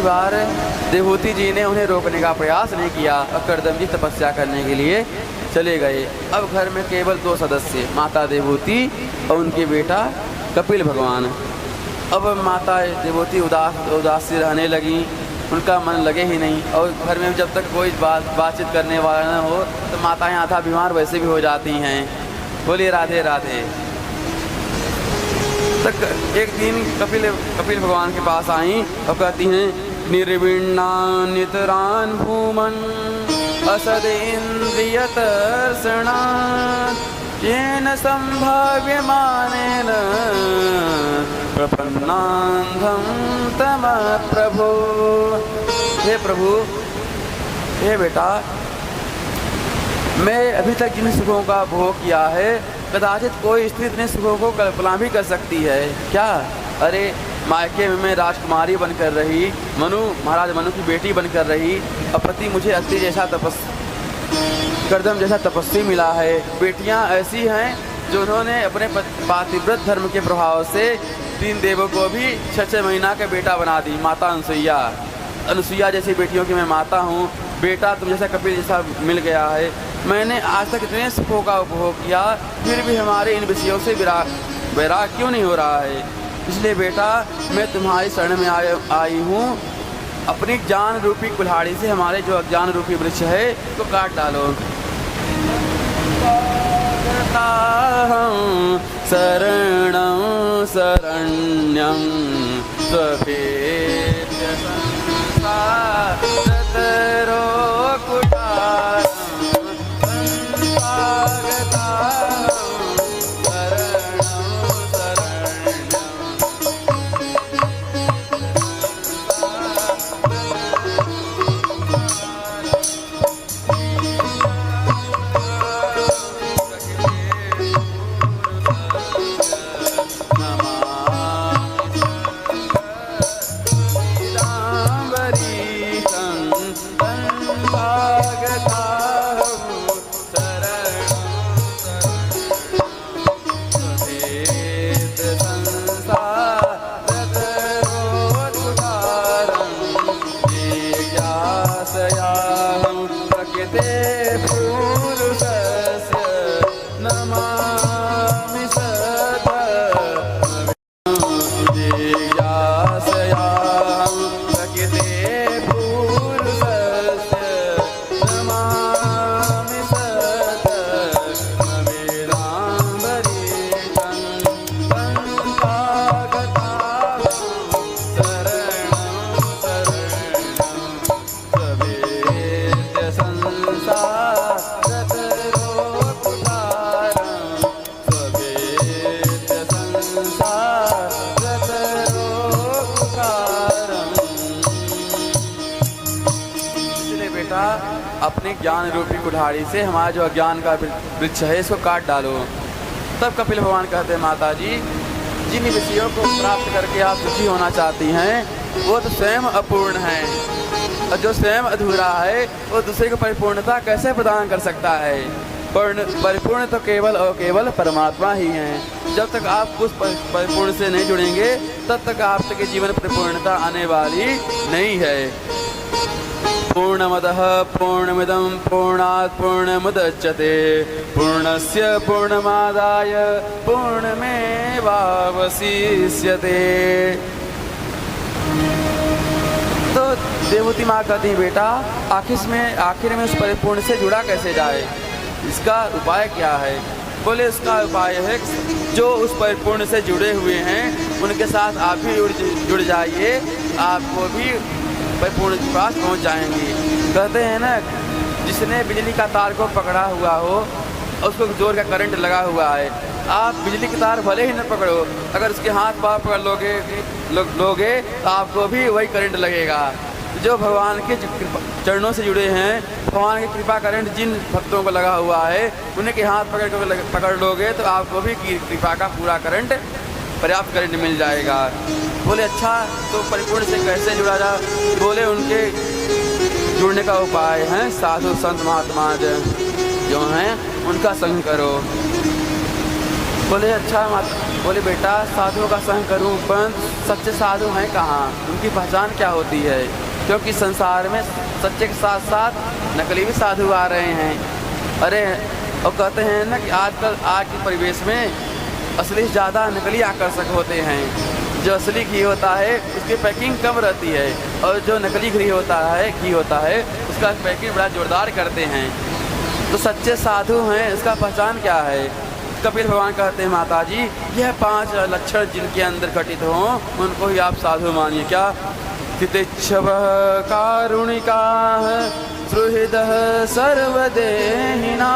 बार देवहूति जी ने उन्हें रोकने का प्रयास नहीं किया और करदम जी तपस्या करने के लिए चले गए। अब घर में केवल 2 सदस्य, माता देवहूति और उनके बेटा कपिल भगवान। अब माता देवहूति उदास सी रहने लगी, उनका मन लगे ही नहीं। और घर में जब तक कोई बातचीत करने वाला न हो तो माताएं आधा बीमार वैसे भी हो जाती हैं। बोलिए राधे राधे। तक एक दिन कपिल भगवान के पास आई और कहती हैं, निर्विण्णा नितरान भूमन असदेन्द्रियतर्षणा येन संभाव्यमानेन प्रपन्नान्धं तम प्रभो। हे प्रभु, हे बेटा, मैं अभी तक जिन सुखों का भोग किया है कदाचित कोई स्त्री इतने सुखों को कल्पना भी कर सकती है क्या? अरे मायके में राजकुमारी बनकर रही, महाराज मनु की बेटी बनकर रही, और पति मुझे अति जैसा करदम जैसा तपस्वी मिला है। बेटियां ऐसी हैं जो उन्होंने अपने पातिव्रत धर्म के प्रभाव से 3 देवों को भी 6 महीना का बेटा बना दी। माता अनुसुईया जैसी बेटियों की मैं माता हूँ। बेटा तुम जैसा कपिल जैसा मिल गया है। मैंने आज तक इतने सुखों का उपभोग किया, फिर भी हमारे इन विषयों से वैराग क्यों नहीं हो रहा है? इसलिए बेटा मैं तुम्हारी शरण में आई हूँ। अपनी ज्ञान रूपी कुल्हाड़ी से हमारे जो अज्ञान रूपी वृक्ष है तो काट डालो। शरणं शरण्यं स्वभेद्य संसारतरो कुठारं अपने ज्ञान रूपी कुल्हाड़ी से हमारा जो अज्ञान का वृक्ष है इसको काट डालो। तब कपिल भगवान कहते हैं, माता जी जिन विषयों को प्राप्त करके आप सुखी होना चाहती हैं वो तो स्वयं अपूर्ण है, और जो स्वयं अधूरा है वो दूसरे को परिपूर्णता कैसे प्रदान कर सकता है? परिपूर्ण तो केवल और केवल परमात्मा ही हैं। जब तक आप उस परिपूर्ण से नहीं जुड़ेंगे तब तक आप तक जीवन परिपूर्णता आने वाली नहीं है। पूर्णमदः पूर्णमिदं पूर्णात् पूर्णमुदच्यते पूर्णस्य पूर्णमादाय पूर्णमेवावशिष्यते। तो देवहूति माँ कहती है, बेटा आखिर में उस परिपूर्ण से जुड़ा कैसे जाए, इसका उपाय क्या है? बोले इसका उपाय है जो उस परिपूर्ण से जुड़े हुए हैं उनके साथ आप भी जुड़ जाइए, आपको भी परिपूर्ण के पास पहुँच जाएंगे। कहते हैं ना, जिसने बिजली का तार को पकड़ा हुआ हो उसको जोर का करंट लगा हुआ है, आप बिजली की तार भले ही न पकड़ो, अगर उसके हाथ पाँव पकड़ लोगे तो आपको भी वही करंट लगेगा। जो भगवान के चरणों से जुड़े हैं, भगवान की कृपा करंट जिन भक्तों को लगा हुआ है उन्हें के हाथ पकड़ लोगे तो आपको भी कृपा का पूरा करंट, पर्याप्त करंट मिल जाएगा। बोले अच्छा, तो परिपूर्ण से कैसे जुड़ा जा? बोले उनके जुड़ने का उपाय है साधु संत महात्मा जो हैं उनका संग करो। बोले अच्छा माता, बोले बेटा साधुओं का संग करूं, परंतु सच्चे साधु हैं कहाँ, उनकी पहचान क्या होती है? क्योंकि संसार में सच्चे के साथ साथ नकली भी साधु आ रहे हैं। अरे और कहते हैं ना कि आजकल आज के परिवेश में असली से ज़्यादा नकली आकर्षक होते हैं। जो असली घी होता है उसकी पैकिंग कम रहती है, और जो नकली घी होता है उसका पैकिंग बड़ा जोरदार करते हैं। तो सच्चे साधु हैं, इसका पहचान क्या है? कपिल भगवान कहते हैं माता जी, यह 5 लक्षण जिनके अंदर घटित हों उनको ही आप साधु मानिए। क्या? तितिक्षवः कारुणिकाः सुहृदः सर्वदेहिनां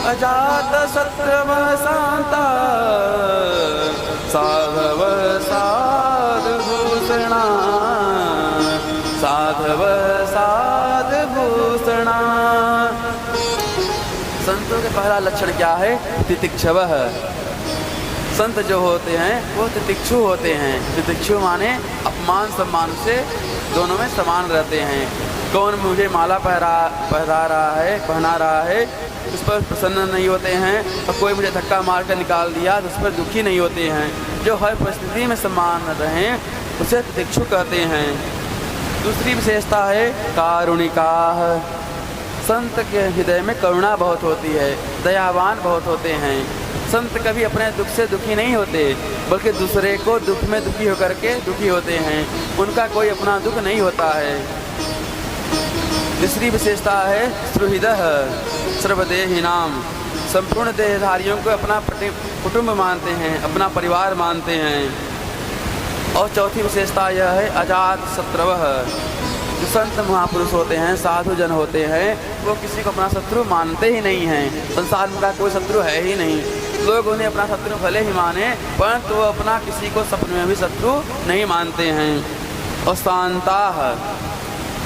अजातशत्रवः शान्ता साधवः साधुभूषणा साधवः साधुभूषणा। संतों के पहला लक्षण क्या है? तितिक्षवः। संत जो होते हैं वो तितिक्षु होते हैं। तितिक्षु माने अपमान सम्मान से दोनों में समान रहते हैं। कौन मुझे माला पहना रहा है उस पर प्रसन्न नहीं होते हैं, और कोई मुझे धक्का मार कर निकाल दिया तो उस पर दुखी नहीं होते हैं। जो हर परिस्थिति में समान रहें उसे तितिक्षु कहते हैं। दूसरी विशेषता है कारुणिकाः। संत के हृदय में करुणा बहुत होती है, दयावान बहुत होते हैं। संत कभी अपने दुख से दुखी नहीं होते, बल्कि दूसरे को दुख में दुखी होकर के दुखी होते हैं। उनका कोई अपना दुख नहीं होता है। तीसरी विशेषता है सुहृदः सर्वदेहिनां। संपूर्ण देहधारियों को अपना कुटुंब मानते हैं, अपना परिवार मानते हैं। और चौथी विशेषता यह है अजात शत्रवः। जो संत महापुरुष होते हैं, साधु जन होते हैं, वो किसी को अपना शत्रु मानते ही नहीं हैं। संसार में का कोई शत्रु है ही नहीं। लोग उन्हें अपना शत्रु भले ही माने, परंतु वो अपना किसी को सपने में भी शत्रु नहीं मानते हैं। और शांताः।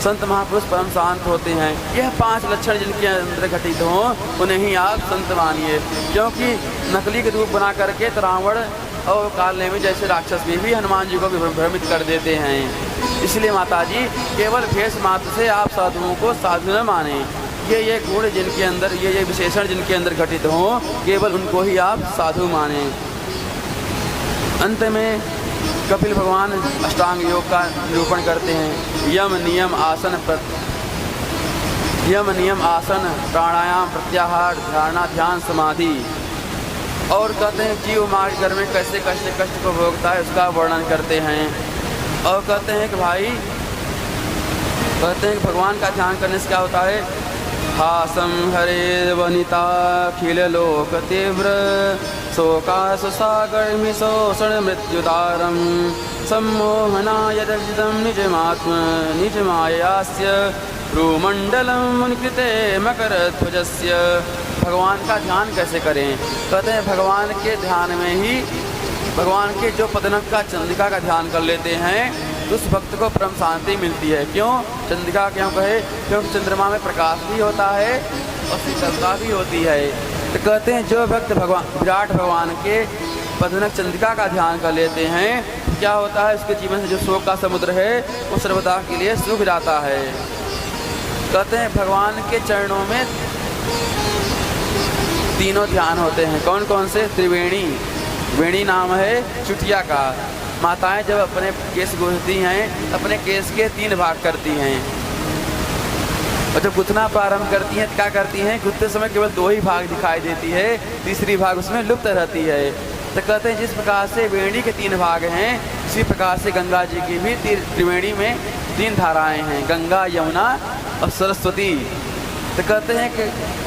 संत महापुरुष परम शांत होते हैं। यह 5 लक्षण जिनके अंदर घटित हों उन्हें ही आप संत मानिए। क्योंकि नकली के रूप बना करके रावण और काल में जैसे राक्षस भी हनुमान जी को भी भ्रमित कर देते हैं। इसलिए माता जी केवल भेष मात्र से आप साधुओं को साधु न माने। ये गुण जिनके अंदर, ये विशेषण जिनके अंदर घटित हों, केवल उनको ही आप साधु माने। अंत में कपिल भगवान अष्टांग योग का निरूपण करते हैं। यम नियम आसन प्राणायाम प्रत्याहार धारणा ध्यान समाधि। और कहते हैं जीव मार्ग घर में कैसे कष्ट को भोगता है उसका वर्णन करते हैं। और कहते हैं कि भगवान का ध्यान करने से क्या होता है? हासम हरे वनिता खिल लोक तीव्र शोकासु सागर शोषण मृत्युदारम सम्मोहनाय रजितम निज मायास्य भ्रूमंडलम मुनिकृते मकर ध्वजस्य। भगवान का ध्यान कैसे करें? कहते हैं भगवान के ध्यान में ही, भगवान के जो पदनक का चंद्रिका का ध्यान कर लेते हैं तो उस भक्त को परम शांति मिलती है। क्यों चंद्रिका क्यों कहे? क्योंकि चंद्रमा में प्रकाश भी होता है और शीतलता भी होती है। तो कहते हैं जो भक्त विराट भगवान के पदनक चंद्रिका का ध्यान कर लेते हैं, क्या होता है? उसके जीवन से जो शोक का समुद्र है वो सर्वदा के लिए सूख जाता है। कहते हैं भगवान के चरणों में तीनों ध्यान होते हैं। कौन कौन से? त्रिवेणी। वेणी नाम है चुटिया का। माताएं जब अपने केस गूंथती हैं, अपने केस के 3 भाग करती हैं, और जब गुथना प्रारंभ करती हैं तो क्या करती हैं? गुथते समय केवल 2 ही भाग दिखाई देती है, तीसरी भाग उसमें लुप्त रहती है। तो कहते हैं जिस प्रकार से वेणी के 3 भाग हैं, उसी प्रकार से गंगा जी की भी त्रिवेणी में 3 धाराएं हैं, गंगा यमुना और सरस्वती। तो कहते हैं कि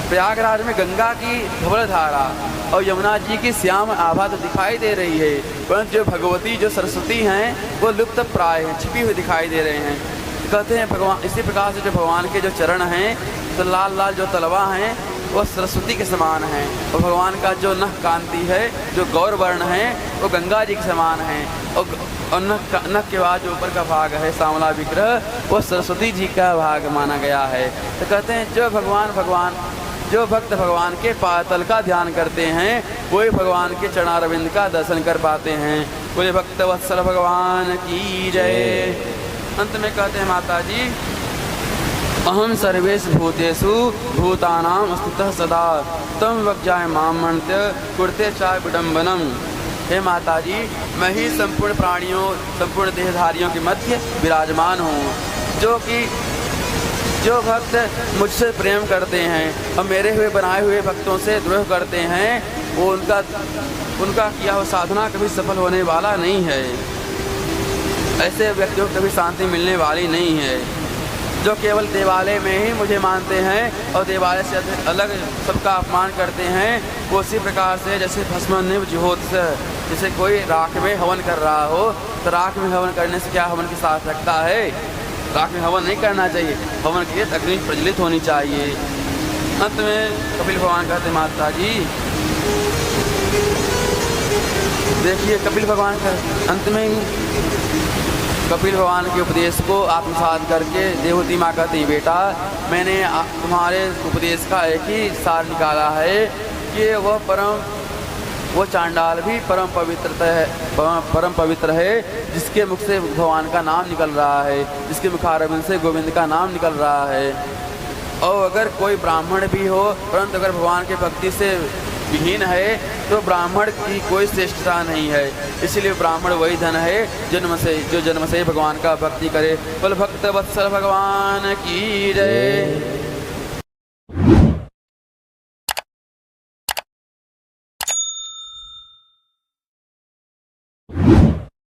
प्रयागराज में गंगा की धवल धारा और यमुना जी की श्याम आभा तो दिखाई दे रही है, परंतु जो भगवती जो सरस्वती हैं वो लुप्त प्राय हैं, छिपी हुई दिखाई दे रहे हैं। तो कहते हैं भगवान इसी प्रकार से जो भगवान के जो चरण हैं, तो लाल लाल जो तलवा हैं वो सरस्वती के समान हैं, और भगवान का जो नख कांति है, जो गौर वर्ण है, वो गंगा जी के समान है। और नख के बाद जो ऊपर का भाग है सांवला विग्रह, वो सरस्वती जी का भाग माना गया है। तो कहते हैं जो भक्त भगवान के पातल का ध्यान करते हैं वही भगवान के चरणारविंद का दर्शन कर पाते हैं। बोले भक्त वत्सल भगवान की जय। अंत में कहते हैं माता जी अहम सर्वेषु भूतेषु भूतानां स्थितः सदा तम वज्जाय माम मन्त्य कुर्ते चाय विडम्बनम। हे माता जी, मैं ही संपूर्ण प्राणियों, संपूर्ण देहधारियों के मध्य विराजमान हूँ। जो भक्त मुझसे प्रेम करते हैं और मेरे हुए बनाए हुए भक्तों से द्रोह करते हैं, वो उनका किया हुआ साधना कभी सफल होने वाला नहीं है। ऐसे व्यक्तियों को कभी शांति मिलने वाली नहीं है। जो केवल देवालय में ही मुझे मानते हैं और देवालय से अलग सबका अपमान करते हैं, वो उसी प्रकार से जैसे भस्मनिव ज्योत्स, जैसे कोई राख में हवन कर रहा हो, तो राख में हवन करने से क्या हवन की सार्थकता है? राख में हवन नहीं करना चाहिए, हवन के लिए अग्नि प्रज्वलित होनी चाहिए। अंत में कपिल भगवान कहते, माता जी देखिए, कपिल भगवान का अंत में कपिल भगवान के उपदेश को आत्मसात करके देवहूति माँ कहती, बेटा मैंने तुम्हारे उपदेश का एक ही सार निकाला है कि वो चांडाल भी परम पवित्र है, जिसके मुख से भगवान का नाम निकल रहा है, जिसके मुखारविंद से गोविंद का नाम निकल रहा है। और अगर कोई ब्राह्मण भी हो परंतु अगर भगवान के भक्ति से विहीन है तो ब्राह्मण की कोई श्रेष्ठता नहीं है। इसलिए ब्राह्मण वही धन है जो जन्म से भगवान का भक्ति करे। बोल भक्त वत्सल भगवान की जय।